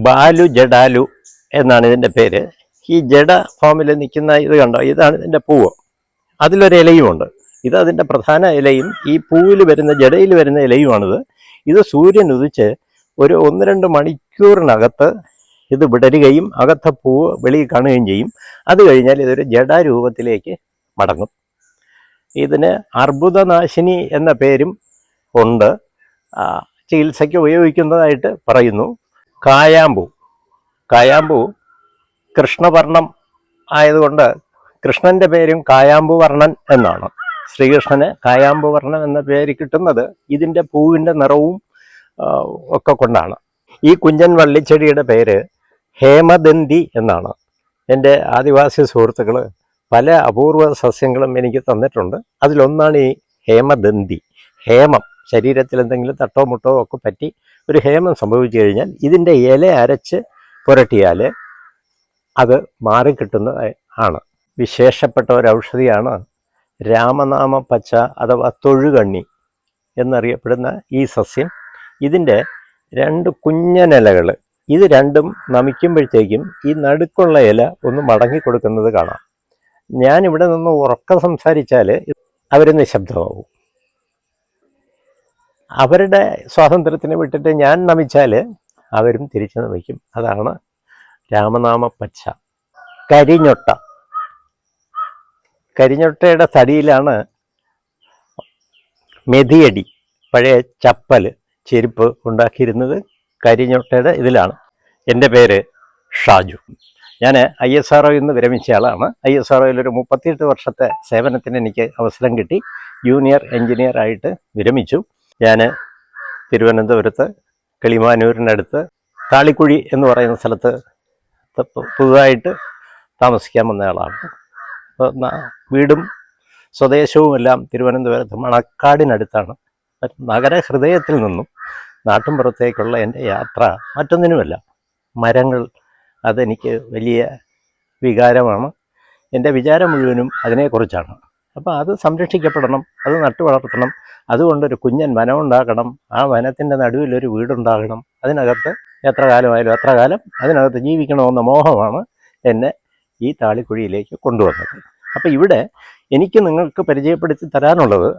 ബാലു ജഡാലു എന്നാണ് ഇതിൻ്റെ പേര്. ഈ ജഡ ഫോമിൽ നിൽക്കുന്ന ഇത് കണ്ടോ, ഇതാണ് ഇതിൻ്റെ പൂവ്. അതിലൊരു ഇലയുമുണ്ട്. ഇത് അതിൻ്റെ പ്രധാന ഇലയും ഈ പൂവിൽ വരുന്ന ജടയിൽ വരുന്ന ഇലയുമാണിത്. ഇത് സൂര്യൻ ഉദിച്ച് ഒരു 1-2 മണിക്കൂറിനകത്ത് ഇത് വിടരുകയും അകത്തെ പൂവ് വെളിയിൽ കാണുകയും ചെയ്യും. അത് കഴിഞ്ഞാൽ ഇതൊരു ജഡാരൂപത്തിലേക്ക് മടങ്ങും. ഇതിന് അർബുദനാശിനി എന്ന പേരും ഉണ്ട്. ചികിത്സയ്ക്ക് ഉപയോഗിക്കുന്നതായിട്ട് പറയുന്നു. കായാമ്പൂ കൃഷ്ണവർണം ആയതുകൊണ്ട് കൃഷ്ണൻ്റെ പേരും കായാമ്പു വർണ്ണൻ എന്നാണ്. ശ്രീകൃഷ്ണന് കായാമ്പു വർണ്ണൻ എന്ന പേര് കിട്ടുന്നത് ഇതിൻ്റെ പൂവിൻ്റെ നിറവും ഒക്കെ കൊണ്ടാണ്. ഈ കുഞ്ചൻ വള്ളിച്ചെടിയുടെ പേര് ഹേമദന്തി എന്നാണ്. എൻ്റെ ആദിവാസി സുഹൃത്തുക്കൾ പല അപൂർവ സസ്യങ്ങളും എനിക്ക് തന്നിട്ടുണ്ട്. അതിലൊന്നാണ് ഈ ഹേമദന്തി. ഹേമം, ശരീരത്തിൽ എന്തെങ്കിലും തട്ടോ മുട്ടോ ഒക്കെ പറ്റി ഒരു ഹേമം സംഭവിച്ചു കഴിഞ്ഞാൽ ഇതിൻ്റെ ഇല അരച്ച് പുരട്ടിയാൽ അത് മാറിക്കിട്ടുന്ന ആണ്. വിശേഷപ്പെട്ട ഒരു ഔഷധിയാണ് രാമനാമ പച്ച അഥവാ തൊഴുകണ്ണി എന്നറിയപ്പെടുന്ന ഈ സസ്യം. ഇതിൻ്റെ 2 കുഞ്ഞനിലകൾ, ഇത് രണ്ടും നമിക്കുമ്പോഴത്തേക്കും ഈ നടുക്കുള്ള ഇല ഒന്ന് മടങ്ങി കൊടുക്കുന്നത് കാണാം. ഞാനിവിടെ നിന്ന് ഉറക്കം സംസാരിച്ചാൽ അവർ നിശബ്ദമാവും. അവരുടെ സ്വാതന്ത്ര്യത്തിന് വിട്ടിട്ട് ഞാൻ നമിച്ചാൽ അവരും തിരിച്ചു നമിക്കും. അതാണ് രാമനാമ പച്ച. കരിഞ്ഞൊട്ടയുടെ തടിയിലാണ് മെതിയടി, പഴയ ചപ്പൽ, ചെരുപ്പ് ഉണ്ടാക്കിയിരുന്നത് കരിഞ്ഞൊട്ടയുടെ ഇതിലാണ്. എൻ്റെ പേര് ഷാജു. ഞാൻ ISRO നിന്ന് വിരമിച്ച ആളാണ്. ISROയിലൊരു 38 വർഷത്തെ സേവനത്തിന് എനിക്ക് അവസരം കിട്ടി. ജൂനിയർ എഞ്ചിനീയർ ആയിട്ട് വിരമിച്ചു. ഞാൻ തിരുവനന്തപുരത്ത് കിളിമാനൂരിനടുത്ത് താളിക്കുഴി എന്ന് പറയുന്ന സ്ഥലത്ത് പുതുതായിട്ട് താമസിക്കാൻ വന്നയാളാണ്. വീടും സ്വദേശവും എല്ലാം തിരുവനന്തപുരത്ത് മണക്കാടിനടുത്താണ്. നഗരഹൃദയത്തിൽ നിന്നും നാട്ടിൻപുറത്തേക്കുള്ള എൻ്റെ യാത്ര മറ്റൊന്നിനുമല്ല, മരങ്ങൾ അതെനിക്ക് വലിയ വികാരമാണ്. എൻ്റെ വിചാരം മുഴുവനും അതിനെക്കുറിച്ചാണ്. അപ്പോൾ അത് സംരക്ഷിക്കപ്പെടണം, അത് നട്ടു വളർത്തണം. അതുകൊണ്ടൊരു കുഞ്ഞൻ വനം ഉണ്ടാക്കണം. ആ വനത്തിൻ്റെ നടുവിലൊരു വീടുണ്ടാകണം. അതിനകത്ത് എത്ര കാലമായാലും അത്ര കാലം അതിനകത്ത് ജീവിക്കണമെന്ന മോഹമാണ് എന്നെ ഈ താളിക്കുഴിയിലേക്ക് കൊണ്ടുവന്നത്. അപ്പോൾ ഇവിടെ എനിക്ക് നിങ്ങൾക്ക് പരിചയപ്പെടുത്തി തരാനുള്ളത്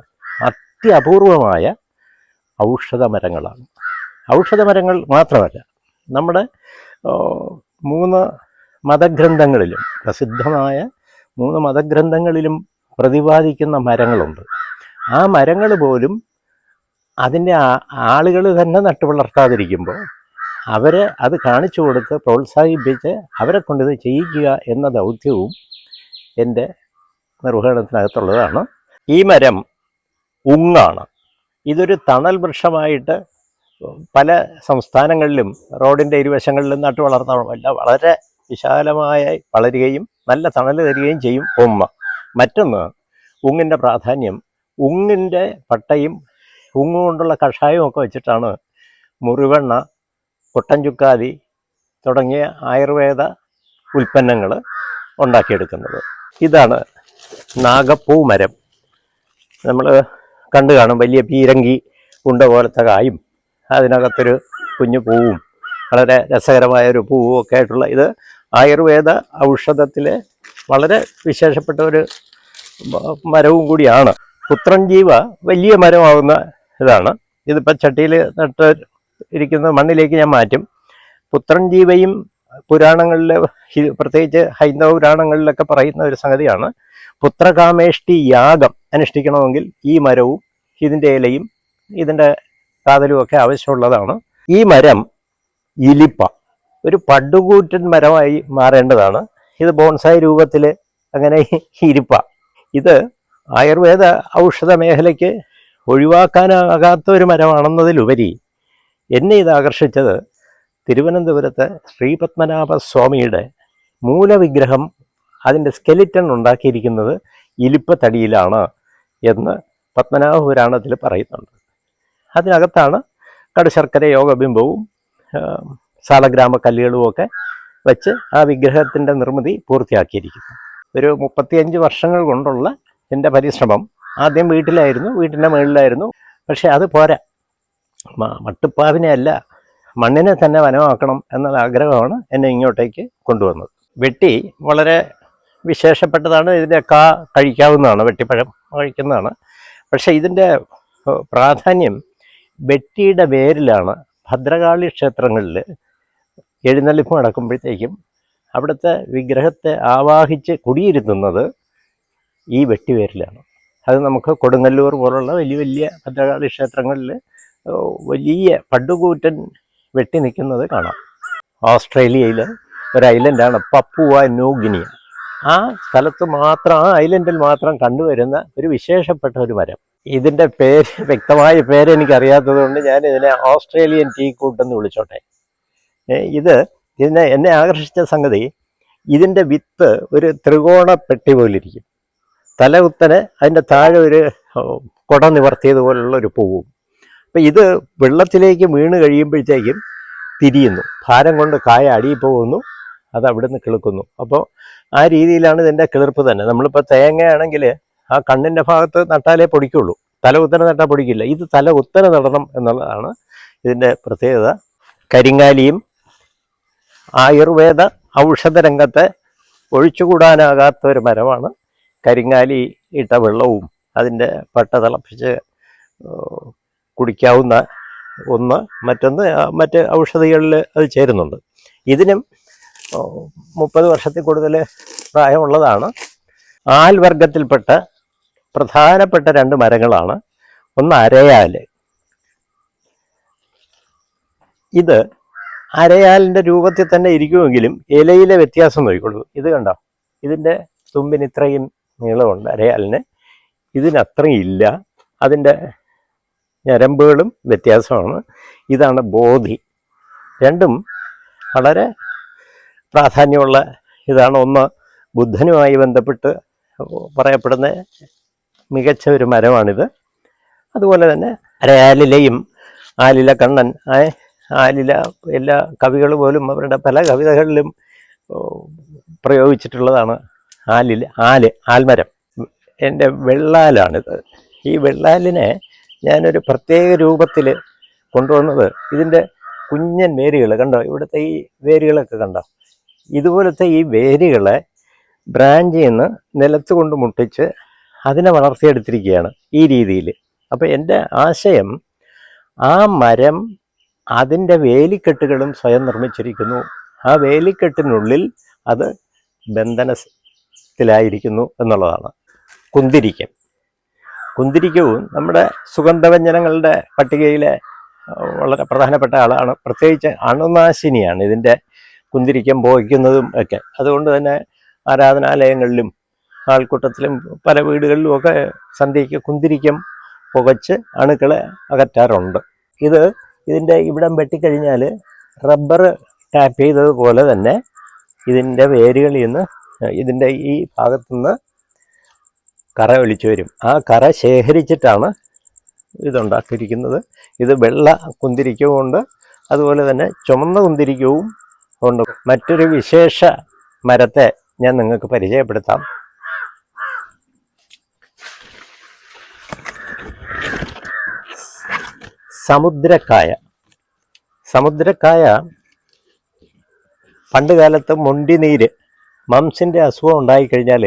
അത്യപൂർവമായ ഔഷധമരങ്ങളാണ്. ഔഷധമരങ്ങൾ മാത്രമല്ല, നമ്മുടെ 3 മതഗ്രന്ഥങ്ങളിലും, പ്രസിദ്ധമായ 3 മതഗ്രന്ഥങ്ങളിലും പ്രതിപാദിക്കുന്ന മരങ്ങളുണ്ട്. ആ മരങ്ങൾ പോലും അതിൻ്റെ ആളുകൾ തന്നെ നട്ടു വളർത്താതിരിക്കുമ്പോൾ അവരെ അത് കാണിച്ചു കൊടുത്ത് പ്രോത്സാഹിപ്പിച്ച് അവരെ കൊണ്ടിത് ചെയ്യിക്കുക എന്ന ദൗത്യവും എൻ്റെ നിർവഹണത്തിനകത്തുള്ളതാണ്. ഈ മരം ഉങ്ങാണ്. ഇതൊരു തണൽ വൃക്ഷമായിട്ട് പല സംസ്ഥാനങ്ങളിലും റോഡിൻ്റെ ഇരുവശങ്ങളിലും നട്ടു വളർത്താമല്ല. വളരെ വിശാലമായി വളരുകയും നല്ല തണൽ തരികയും ചെയ്യും ഉമ്മ. മറ്റൊന്ന്, ഉങ്ങിൻ്റെ പ്രാധാന്യം. ഉങ്ങിൻ്റെ പട്ടയും ഉങ്ങ് കൊണ്ടുള്ള കഷായവും ഒക്കെ വെച്ചിട്ടാണ് മുറിവെണ്ണ, കൊട്ടൻചുക്കാതി തുടങ്ങിയ ആയുർവേദ ഉൽപ്പന്നങ്ങൾ ഉണ്ടാക്കിയെടുക്കുന്നത്. ഇതാണ് നാഗപ്പൂ മരം. നമ്മൾ കണ്ടു കാണും, വലിയ പീരങ്കി ഉണ്ട പോലത്തെ കായും അതിനകത്തൊരു കുഞ്ഞു പൂവും വളരെ രസകരമായൊരു പൂവും ഒക്കെ ആയിട്ടുള്ള ഇത് ആയുർവേദ ഔഷധത്തിലെ വളരെ വിശേഷപ്പെട്ട ഒരു മരവും കൂടിയാണ്. പുത്രൻജീവ വലിയ മരമാകുന്ന ഇതാണ്. ഇതിപ്പോൾ ചട്ടിയിൽ നട്ട് ഇരിക്കുന്ന മണ്ണിലേക്ക് ഞാൻ മാറ്റും. പുത്രൻജീവയും പുരാണങ്ങളിലെ, പ്രത്യേകിച്ച് ഹൈന്ദവ പുരാണങ്ങളിലൊക്കെ പറയുന്ന ഒരു സംഗതിയാണ്. പുത്രകാമേഷ്ടി യാഗം അനുഷ്ഠിക്കണമെങ്കിൽ ഈ മരവും ഇതിൻ്റെ ഇലയും ഇതിൻ്റെ കാതലും ഒക്കെ ആവശ്യമുള്ളതാണ്. ഈ മരം ഇലിപ്പ ഒരു പടുകൂറ്റൻ മരമായി മാറേണ്ടതാണ്. ഇത് ബോൺസായി രൂപത്തിൽ അങ്ങനെ ഇരിപ്പ. ഇത് ആയുർവേദ ഔഷധ മേഖലയ്ക്ക് ഒഴിവാക്കാനാകാത്ത ഒരു മരമാണെന്നതിലുപരി എന്നെ ഇത് ആകർഷിച്ചത് തിരുവനന്തപുരത്ത് ശ്രീപത്മനാഭസ്വാമിയുടെ മൂലവിഗ്രഹം, അതിൻ്റെ സ്കെലിറ്റൺ ഉണ്ടാക്കിയിരിക്കുന്നത് ഇലിപ്പത്തടിയിലാണ് എന്ന് പത്മനാഭ പുരാണത്തിൽ പറയുന്നുണ്ട്. അതിനകത്താണ് കടുശർക്കര യോഗബിംബവും സാലഗ്രാമ കല്ലുകളും ഒക്കെ വെച്ച് ആ വിഗ്രഹത്തിൻ്റെ നിർമ്മിതി പൂർത്തിയാക്കിയിരിക്കുന്നു. ഒരു 35 വർഷങ്ങൾ കൊണ്ടുള്ള എൻ്റെ പരിശ്രമം ആദ്യം വീട്ടിലായിരുന്നു, വീട്ടിൻ്റെ മുകളിലായിരുന്നു. പക്ഷെ അത് പോരാ. മട്ടുപ്പാവിനെ അല്ല മണ്ണിനെ തന്നെ വനമാക്കണം എന്നുള്ള ആഗ്രഹമാണ് എന്നെ ഇങ്ങോട്ടേക്ക് കൊണ്ടുവന്നത്. വെട്ടി വളരെ വിശേഷപ്പെട്ടതാണ്. ഇതിൻ്റെ കഴിക്കാവുന്നതാണ്, വെട്ടിപ്പഴം കഴിക്കുന്നതാണ്. പക്ഷേ ഇതിൻ്റെ പ്രാധാന്യം വെട്ടിയുടെ വേരിലാണ്. ഭദ്രകാളി ക്ഷേത്രങ്ങളിൽ എഴുന്നള്ളിപ്പ് നടക്കുമ്പോഴത്തേക്കും അവിടുത്തെ വിഗ്രഹത്തെ ആവാഹിച്ച് കുടിയിരുത്തുന്നത് ഈ വെട്ടിവേരിലാണ്. അത് നമുക്ക് കൊടുങ്ങല്ലൂർ പോലുള്ള വലിയ വലിയ ഭദ്രകാളി ക്ഷേത്രങ്ങളിൽ വലിയ പടുകൂറ്റൻ വെട്ടി നിൽക്കുന്നത് കാണാം. ഓസ്ട്രേലിയയിൽ ഒരു ഐലൻഡാണ് പപ്പുവ ന്യൂഗിനിയ. ആ സ്ഥലത്ത് മാത്രം, ആ ഐലൻഡിൽ മാത്രം കണ്ടുവരുന്ന ഒരു വിശേഷപ്പെട്ട ഒരു മരം. ഇതിൻ്റെ പേര്, വ്യക്തമായ പേര് എനിക്കറിയാത്തത് കൊണ്ട് ഞാൻ ഇതിനെ ഓസ്ട്രേലിയൻ ടീക്കൂട്ട് എന്ന് വിളിച്ചോട്ടെ. എന്നെ ആകർഷിച്ച സംഗതി, ഇതിൻ്റെ വിത്ത് ഒരു ത്രികോണ പെട്ടി പോലിരിക്കും. തല കുത്തനെ അതിൻ്റെ താഴെ ഒരു കുട നിവർത്തിയതുപോലുള്ള ഒരു പൂവും. അപ്പം ഇത് വെള്ളത്തിലേക്ക് വീണ് കഴിയുമ്പോഴത്തേക്കും തിരിയുന്നു, ഭാരം കൊണ്ട് കായ അടിയിൽ പോകുന്നു, അത് അവിടുന്ന് കിളുക്കുന്നു. അപ്പോൾ ആ രീതിയിലാണ് ഇതിൻ്റെ കിളിർപ്പ് തന്നെ. നമ്മളിപ്പോൾ തേങ്ങയാണെങ്കിൽ ആ കണ്ണിൻ്റെ ഭാഗത്ത് നട്ടാലേ പൊടിക്കുള്ളൂ, തല കുത്തനെ നട്ടാൽ പൊടിക്കില്ല. ഇത് തല കുത്തനെ നടണം എന്നുള്ളതാണ് ഇതിൻ്റെ പ്രത്യേകത. കരിങ്ങാലിയും ആയുർവേദ ഔഷധ രംഗത്തെ ഒഴിച്ചുകൂടാനാകാത്ത ഒരു മരമാണ്. കരിങ്ങാലി ഇട്ട വെള്ളവും അതിൻ്റെ പട്ട തിളപ്പിച്ച് കുടിക്കാവുന്ന ഒന്ന്, മറ്റ് ഔഷധികളിൽ അത് ചേരുന്നുണ്ട്. ഇതിനും 30 വർഷത്തിൽ കൂടുതൽ പ്രായമുള്ളതാണ്. ആൽവർഗത്തിൽപ്പെട്ട പ്രധാനപ്പെട്ട 2 മരങ്ങളാണ്. ഒന്ന് അരയാൽ. ഇത് അരയാലിൻ്റെ രൂപത്തിൽ തന്നെ ഇരിക്കുമെങ്കിലും ഇലയിലെ വ്യത്യാസം നോക്കിക്കൊള്ളൂ. ഇത് കണ്ടോ, ഇതിൻ്റെ തുമ്പിന് ഇത്രയും നീളമുണ്ട് അരയാലിന്, ഇതിനത്രയും ഇല്ല. അതിൻ്റെ ഞരമ്പുകളും വ്യത്യാസമാണ്. ഇതാണ് ബോധി. രണ്ടും വളരെ പ്രാധാന്യമുള്ള ഇതാണ്. ഒന്ന് ബുദ്ധനുമായി ബന്ധപ്പെട്ട് പറയപ്പെടുന്ന മികച്ച ഒരു മരമാണിത്. അതുപോലെ തന്നെ അരയാലിലയും ആലില കണ്ണൻ, ആലില എല്ലാ കവികൾ പോലും അവരുടെ പല കവിതകളിലും പ്രയോഗിച്ചിട്ടുള്ളതാണ് ആൽമരം. എൻ്റെ വെള്ളാലാണിത്. ഈ വെള്ളാലിനെ ഞാനൊരു പ്രത്യേക രൂപത്തിൽ കൊണ്ടുവന്നത്, ഇതിൻ്റെ കുഞ്ഞൻ വേരുകൾ കണ്ടോ, ഇവിടുത്തെ ഈ വേരുകളൊക്കെ കണ്ടോ, ഇതുപോലത്തെ ഈ വേരുകളെ ബ്രാഞ്ചിൽ നിന്ന് നിലത്ത് കൊണ്ട് മുട്ടിച്ച് അതിനെ വളർത്തിയെടുത്തിരിക്കുകയാണ് ഈ രീതിയിൽ. അപ്പോൾ എൻ്റെ ആശയം, ആ മരം അതിൻ്റെ വേലിക്കെട്ടുകളും സ്വയം നിർമ്മിച്ചിരിക്കുന്നു. ആ വേലിക്കെട്ടിനുള്ളിൽ അത് ബന്ധനത്തിലായിരിക്കുന്നു എന്നുള്ളതാണ്. കുന്തിരിക്കവും നമ്മുടെ സുഗന്ധവ്യഞ്ജനങ്ങളുടെ പട്ടികയിലെ വളരെ പ്രധാനപ്പെട്ട ആളാണ്. പ്രത്യേകിച്ച് അണുനാശിനിയാണ് ഇതിൻ്റെ കുന്തിരിക്കം പുകയ്ക്കുന്നതും ഒക്കെ. അതുകൊണ്ട് തന്നെ ആരാധനാലയങ്ങളിലും ആൾക്കൂട്ടത്തിലും പല വീടുകളിലും ഒക്കെ സന്ധ്യയ്ക്ക് കുന്തിരിക്കം പുകച്ച് അണുക്കളെ അകറ്റാറുണ്ട്. ഇതിൻ്റെ ഇവിടം വെട്ടിക്കഴിഞ്ഞാൽ റബ്ബർ ടാപ്പ് ചെയ്തതുപോലെ തന്നെ ഇതിൻ്റെ വേരുകളിൽ നിന്ന്, ഇതിൻ്റെ ഈ ഭാഗത്തുനിന്ന് കറ ഒലിച്ചു വരും. ആ കറ ശേഖരിച്ചിട്ടാണ് ഇതുണ്ടാക്കിയിരിക്കുന്നത്. ഇത് വെള്ള കുന്തിരിക്കവും ഉണ്ട്, അതുപോലെ തന്നെ ചുമന്ന കുന്തിരിക്കവും ഉണ്ട്. മറ്റൊരു വിശേഷ മരത്തെ ഞാൻ നിങ്ങൾക്ക് പരിചയപ്പെടുത്താം. സമുദ്രക്കായ പണ്ട് കാലത്ത് മുണ്ടിനീര്, മംസിൻ്റെ അസുഖം ഉണ്ടായിക്കഴിഞ്ഞാൽ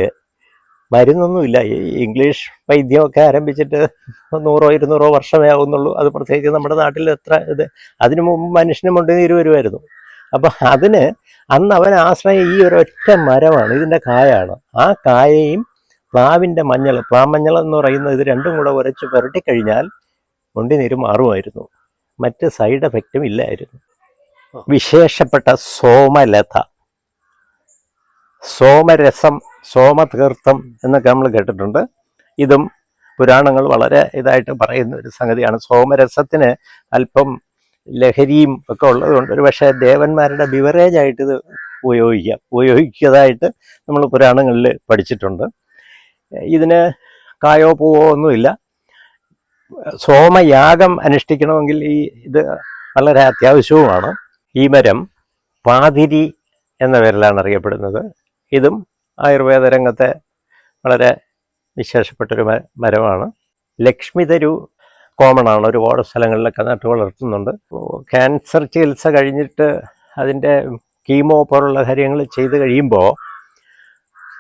മരുന്നൊന്നുമില്ല. ഈ ഇംഗ്ലീഷ് വൈദ്യമൊക്കെ ആരംഭിച്ചിട്ട് 100-200 വർഷമേ ആവുന്നുള്ളൂ. അത് പ്രത്യേകിച്ച് നമ്മുടെ നാട്ടിൽ അതിനു മുമ്പ് മനുഷ്യന് മുണ്ടിനീര് വരുമായിരുന്നു. അപ്പം അന്ന് അവൻ ആശ്രയം ഈ ഒരൊറ്റ മരമാണ്, ഇതിൻ്റെ കായാണ്. ആ കായയും പ്ലാവിൻ്റെ പ്ലാമഞ്ഞൾ എന്ന് പറയുന്നത്, ഇത് രണ്ടും കൂടെ ഉരച്ച് പുരട്ടിക്കഴിഞ്ഞാൽ മുണ്ടിനീര് മാറുമായിരുന്നു. മറ്റ് സൈഡ് എഫക്റ്റും ഇല്ലായിരുന്നു. വിശേഷപ്പെട്ട സോമലത, സോമരസം, സോമതീർത്ഥം എന്നൊക്കെ നമ്മൾ കേട്ടിട്ടുണ്ട്. ഇതും പുരാണങ്ങൾ വളരെ ഇതായിട്ട് പറയുന്ന ഒരു സംഗതിയാണ്. സോമരസത്തിന് അല്പം ലഹരിയും ഒക്കെ ഉള്ളതുകൊണ്ട് ഒരു പക്ഷേ ദേവന്മാരുടെ ബിവറേജായിട്ട് ഇത് ഉപയോഗിക്കുന്നതായിട്ട് നമ്മൾ പുരാണങ്ങളിൽ പഠിച്ചിട്ടുണ്ട്. ഇതിന് കായോ പൂവോ ഒന്നുമില്ല. സോമയാഗം അനുഷ്ഠിക്കണമെങ്കിൽ ഇത് വളരെ അത്യാവശ്യവുമാണ്. ഈ മരം പാതിരി എന്ന പേരിലാണ് അറിയപ്പെടുന്നത്. ഇതും ആയുർവേദ രംഗത്തെ വളരെ വിശേഷപ്പെട്ടൊരു മരമാണ്. ലക്ഷ്മിതരു കോമൺ ആണ്, ഒരുപാട് സ്ഥലങ്ങളിലൊക്കെ നട്ട് വളർത്തുന്നുണ്ട്. ക്യാൻസർ ചികിത്സ കഴിഞ്ഞിട്ട് അതിൻ്റെ കീമോ പോലുള്ള കാര്യങ്ങൾ ചെയ്ത് കഴിയുമ്പോൾ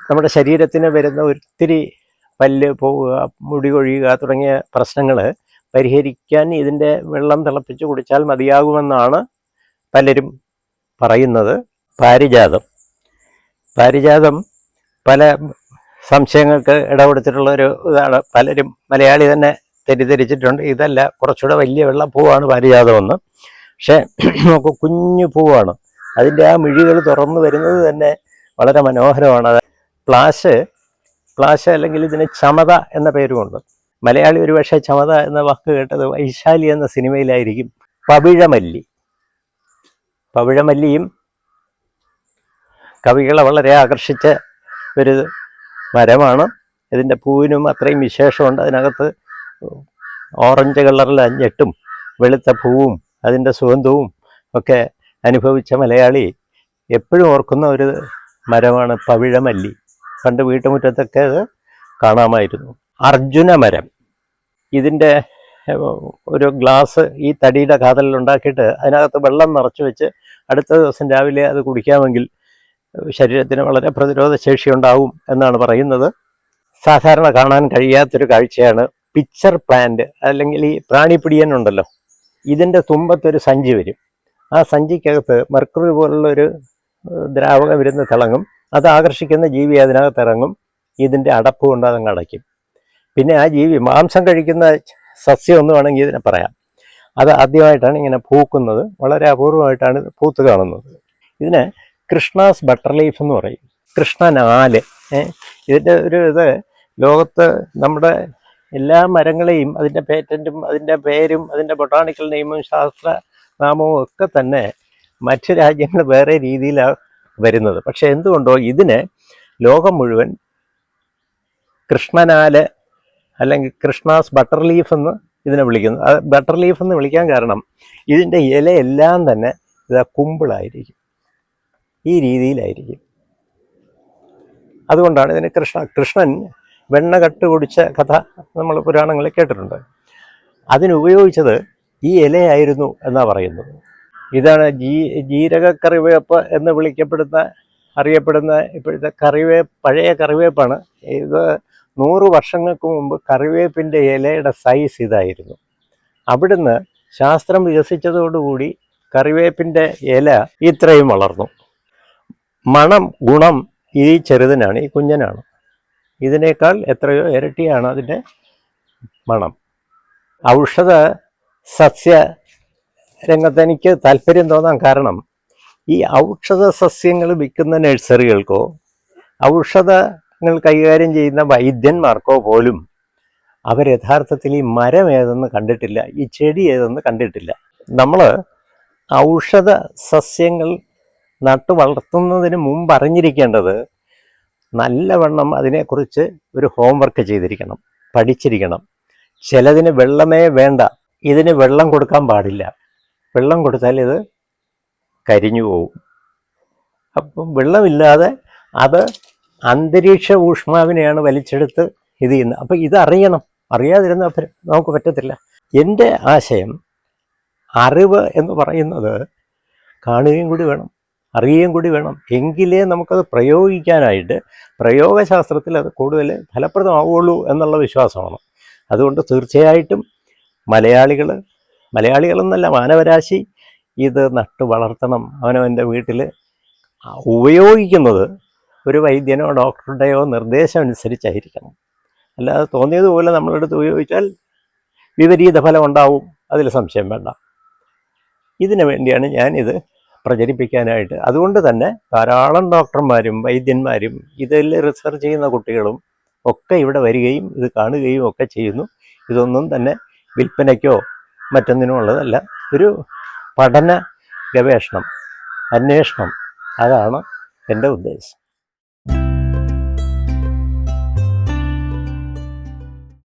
നമ്മുടെ ശരീരത്തിന് വരുന്ന ഒത്തിരി പല്ല് പോവുക, മുടി കൊഴിയുക തുടങ്ങിയ പ്രശ്നങ്ങൾ പരിഹരിക്കാൻ ഇതിൻ്റെ വെള്ളം തിളപ്പിച്ച് കുടിച്ചാൽ മതിയാകുമെന്നാണ് പലരും പറയുന്നത്. പാരിജാതം പല സംശയങ്ങൾക്ക് ഇടകൊടുത്തിട്ടുള്ള ഒരു ഇതാണ്. പലരും, മലയാളി തന്നെ തെറ്റിദ്ധരിച്ചിട്ടുണ്ട്, ഇതല്ല കുറച്ചുകൂടെ വലിയ വെള്ളപ്പൂവാണ് പാരിജാതമെന്ന്. പക്ഷേ നമുക്ക് കുഞ്ഞു പൂവാണ്, അതിൻ്റെ ആ മിഴികൾ തുറന്നു വരുന്നത് തന്നെ വളരെ മനോഹരമാണ്. പ്ലാശ് അല്ലെങ്കിൽ ഇതിന് ചമത എന്ന പേരുമുണ്ട്. മലയാളി ഒരുപക്ഷെ ചമത എന്ന വാക്ക് കേട്ടത് വൈശാലി എന്ന സിനിമയിലായിരിക്കും. പവിഴമല്ലിയും കവികളെ വളരെ ആകർഷിച്ച ഒരു മരമാണ്. ഇതിൻ്റെ പൂവിനും അത്രയും വിശേഷമുണ്ട്. അതിനകത്ത് ഓറഞ്ച് കളറിലെ ഞെട്ടും വെളുത്ത പൂവും അതിൻ്റെ സുഗന്ധവും ഒക്കെ അനുഭവിച്ച മലയാളി എപ്പോഴും ഓർക്കുന്ന ഒരു മരമാണ് പവിഴമല്ലി. പണ്ട് വീട്ടുമുറ്റത്തൊക്കെ അത് കാണാമായിരുന്നു. അർജുന മരം, ഇതിൻ്റെ ഒരു ഗ്ലാസ് ഈ തടിയുടെ കാതലിലുണ്ടാക്കിയിട്ട് അതിനകത്ത് വെള്ളം നിറച്ച് വെച്ച് അടുത്ത ദിവസം രാവിലെ അത് കുടിക്കാമെങ്കിൽ ശരീരത്തിന് വളരെ പ്രതിരോധ ശേഷി ഉണ്ടാവും എന്നാണ് പറയുന്നത്. സാധാരണ കാണാൻ കഴിയാത്തൊരു കാഴ്ചയാണ് പിക്ചർ പ്ലാന്റ്, അല്ലെങ്കിൽ ഈ പ്രാണിപ്പിടിയൻ ഉണ്ടല്ലോ, ഇതിൻ്റെ തുമ്പത്തൊരു സഞ്ചി വരും. ആ സഞ്ചിക്കകത്ത് മെർക്കുറി പോലുള്ളൊരു ദ്രാവകം ഇരുന്ന് തിളങ്ങും. അത് ആകർഷിക്കുന്ന ജീവി അതിനകത്ത് ഇറങ്ങും, ഇതിൻ്റെ അടപ്പ് കൊണ്ട് അതങ്ങ് അടയ്ക്കും. പിന്നെ ആ ജീവി മാംസം കഴിക്കുന്ന സസ്യം എന്ന് വേണമെങ്കിൽ ഇതിനെ പറയാം. അത് ആദ്യമായിട്ടാണ് ഇങ്ങനെ പൂക്കുന്നത്, വളരെ അപൂർവമായിട്ടാണ് പൂത്ത് കാണുന്നത്. ഇതിന് കൃഷ്ണാസ് ബട്ടർ ലീഫ് എന്ന് പറയും, കൃഷ്ണനാല്. ഇതിൻ്റെ ഒരു ഇത് ലോകത്ത് നമ്മുടെ എല്ലാ മരങ്ങളെയും അതിൻ്റെ പേറ്റൻറ്റും അതിൻ്റെ പേരും അതിൻ്റെ ബൊട്ടാണിക്കൽ നെയിമും ശാസ്ത്രനാമവും ഒക്കെ തന്നെ മറ്റ് രാജ്യങ്ങൾ വേറെ രീതിയിലാണ് വരുന്നത്. പക്ഷെ എന്തുകൊണ്ടോ ഇതിനെ ലോകം മുഴുവൻ കൃഷ്ണനാല് അല്ലെങ്കിൽ കൃഷ്ണാസ് ബട്ടർ ലീഫ് എന്ന് ഇതിനെ വിളിക്കുന്നു. അത് ബട്ടർ ലീഫ് എന്ന് വിളിക്കാൻ കാരണം ഇതിൻ്റെ ഇലയെല്ലാം തന്നെ ഇതാ കുമ്പിളായിരിക്കും, ഈ രീതിയിലായിരിക്കും. അതുകൊണ്ടാണ് ഇതിന് കൃഷ്ണൻ വെണ്ണ കട്ട് കുടിച്ച കഥ നമ്മൾ പുരാണങ്ങളിൽ കേട്ടിട്ടുണ്ട്. അതിനുപയോഗിച്ചത് ഈ ഇലയായിരുന്നു എന്നാണ് പറയുന്നത്. ഇതാണ് ജീരകക്കറിവേപ്പ് എന്ന് അറിയപ്പെടുന്ന ഇപ്പോഴത്തെ പഴയ കറിവേപ്പാണ്. ഇത് 100 വർഷങ്ങൾക്ക് മുമ്പ് കറിവേപ്പിൻ്റെ ഇലയുടെ സൈസ് ഇതായിരുന്നു. അവിടുന്ന് ശാസ്ത്രം വികസിച്ചതോടുകൂടി കറിവേപ്പിൻ്റെ ഇല ഇത്രയും വളർന്നു. ഗുണം ഈ ചെറുതിനാണ്, ഈ കുഞ്ഞനാണ്. ഇതിനേക്കാൾ എത്രയോ ഇരട്ടിയാണ് അതിൻ്റെ മണം. ഔഷധ സസ്യ രംഗത്ത് എനിക്ക് താല്പര്യം തോന്നാൻ കാരണം ഈ ഔഷധ സസ്യങ്ങൾ വിൽക്കുന്ന നഴ്സറികൾക്കോ ഔഷധങ്ങൾ കൈകാര്യം ചെയ്യുന്ന വൈദ്യന്മാർക്കോ പോലും അവർ യഥാർത്ഥത്തിൽ ഈ മരം ഏതെന്ന് കണ്ടിട്ടില്ല, ഈ ചെടി ഏതെന്ന് കണ്ടിട്ടില്ല. നമ്മൾ ഔഷധ സസ്യങ്ങൾ നട്ടു വളർത്തുന്നതിന് മുമ്പ് അറിഞ്ഞിരിക്കേണ്ടത് നല്ലവണ്ണം അതിനെക്കുറിച്ച് ഒരു ഹോംവർക്ക് ചെയ്തിരിക്കണം, പഠിച്ചിരിക്കണം. ചിലതിന് വെള്ളമേ വേണ്ട, ഇതിന് വെള്ളം കൊടുക്കാൻ പാടില്ല. വെള്ളം കൊടുത്താൽ ഇത് കരിഞ്ഞു പോകും. അപ്പം വെള്ളമില്ലാതെ അത് അന്തരീക്ഷ ഊഷ്മാവിനെയാണ് വലിച്ചെടുത്ത് ഇത് ചെയ്യുന്നത്. അപ്പം ഇതറിയണം, അറിയാതിരുന്ന നമുക്ക് പറ്റത്തില്ല. എൻ്റെ ആശയം അറിവ് എന്ന് പറയുന്നത് കാണുകയും കൂടി വേണം, അറിയുകയും കൂടി വേണം. എങ്കിലേ നമുക്കത് പ്രയോഗിക്കാനായിട്ട് പ്രയോഗശാസ്ത്രത്തിൽ അത് കൂടുതൽ ഫലപ്രദമാവുള്ളൂ എന്നുള്ള വിശ്വാസമാണ്. അതുകൊണ്ട് തീർച്ചയായിട്ടും മലയാളികളെന്നല്ല, മാനവരാശി ഇത് നട്ടു വളർത്തണം. അവനവൻ്റെ വീട്ടിൽ ഉപയോഗിക്കുന്നത് ഒരു വൈദ്യനോ ഡോക്ടറുടെയോ നിർദ്ദേശം അനുസരിച്ചായിരിക്കണം. അല്ലാതെ തോന്നിയതുപോലെ നമ്മളെടുത്ത് ഉപയോഗിച്ചാൽ വിപരീത ഫലം ഉണ്ടാവും, അതിൽ സംശയം വേണ്ട. ഇതിനു വേണ്ടിയാണ് ഞാനിത് പ്രചരിപ്പിക്കാനായിട്ട്. അതുകൊണ്ട് തന്നെ ധാരാളം ഡോക്ടർമാരും വൈദ്യന്മാരും ഇതിൽ റിസർച്ച് ചെയ്യുന്ന കുട്ടികളും ഒക്കെ ഇവിടെ വരികയും ഇത് കാണുകയും ഒക്കെ ചെയ്യുന്നു. ഇതൊന്നും തന്നെ വിൽപ്പനയ്ക്കോ മറ്റൊന്നിനും ഉള്ളതല്ല, ഒരു പഠന ഗവേഷണം, അന്വേഷണം, അതാണ് എൻ്റെ ഉദ്ദേശം.